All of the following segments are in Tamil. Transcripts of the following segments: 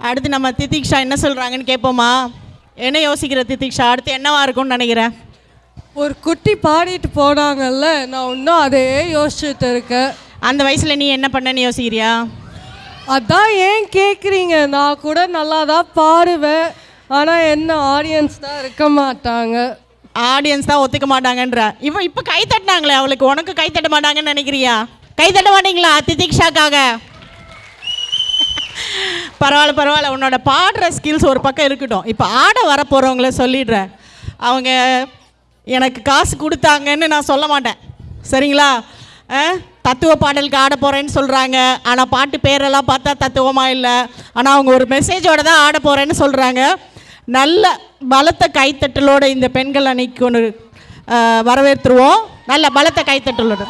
அடுத்து நம்ம திதிக்ஷா என்ன சொல்கிறாங்கன்னு கேட்போமா? என்ன யோசிக்கிற திதிக்ஷா? அடுத்து என்னவா இருக்கும்னு நினைக்கிறேன்? ஒரு குட்டி பாடிட்டு போனாங்கல்ல, நான் இன்னும் அதே யோசிச்சுட்டு இருக்கேன். அந்த வயசில் நீ என்ன பண்ணன்னு யோசிக்கிறியா? அதான் ஏன் கேட்குறீங்க? நான் கூட நல்லா தான் பாடுவேன், ஆனால் என்ன ஆடியன்ஸ் தான் இருக்க மாட்டாங்க. ஆடியன்ஸ் தான் ஒத்துக்க மாட்டாங்கன்ற. இப்போ கை தட்டினாங்களே அவளுக்கு, உனக்கு கை தட்ட மாட்டாங்கன்னு நினைக்கிறியா? கை தட்ட மாட்டீங்களா திதிக்ஷாக்காக? பரவாயில்ல, உன்னோட பாடுற ஸ்கில்ஸ் ஒரு பக்கம் இருக்கட்டும். இப்போ ஆட வர போகிறவங்கள சொல்லிடுறேன். அவங்க எனக்கு காசு கொடுத்தாங்கன்னு நான் சொல்ல மாட்டேன், சரிங்களா? தத்துவ பாடலுக்கு ஆட போகிறேன்னு சொல்கிறாங்க, ஆனால் பாட்டு பேரெல்லாம் பார்த்தா தத்துவமாக இல்லை. ஆனால் அவங்க ஒரு மெசேஜோடு தான் ஆட போகிறேன்னு சொல்கிறாங்க. நல்ல பலத்த கைத்தட்டலோடு இந்த பெண்கள் அன்னைக்கு ஒன்று வரவேற்றுருவோம். நல்ல பலத்த கைத்தட்டலோடு.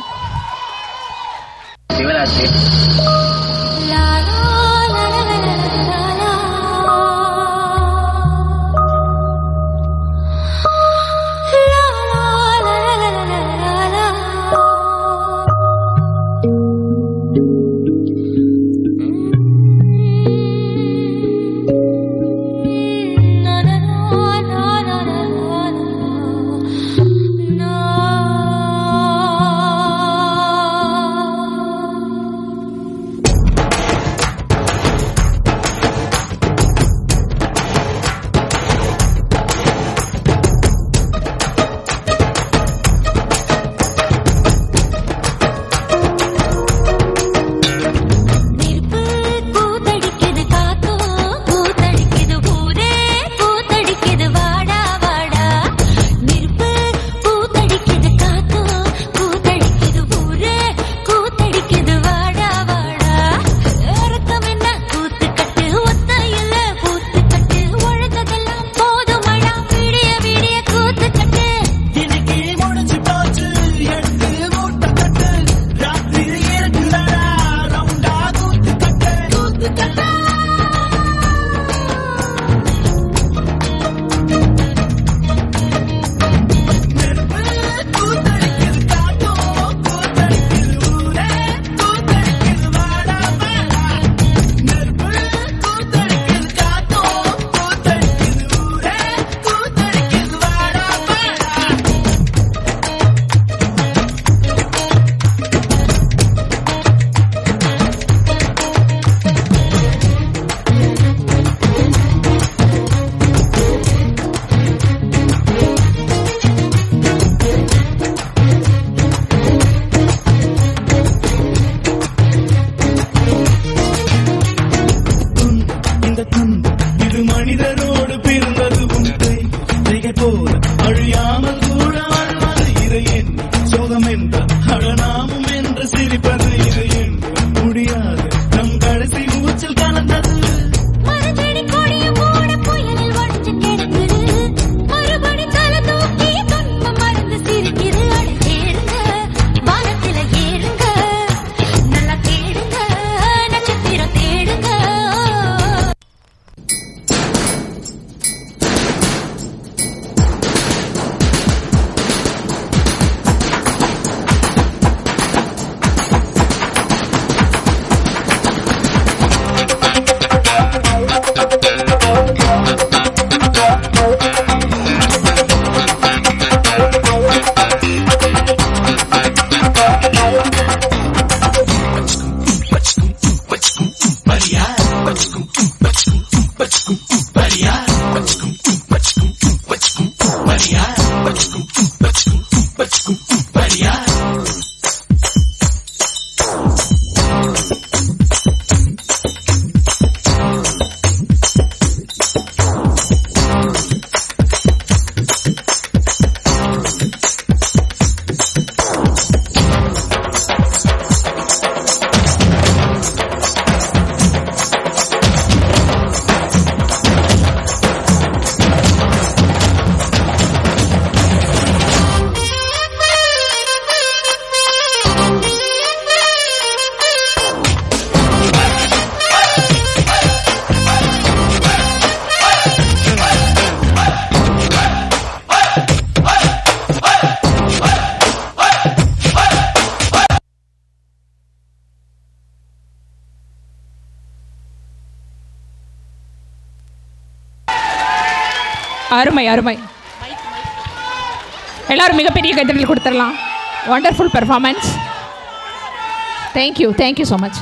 அருமை அருமை. எல்லாரும் மிகப்பெரிய கைத்தட்டல் கொடுத்துடலாம். Wonderful performance. Thank you so much.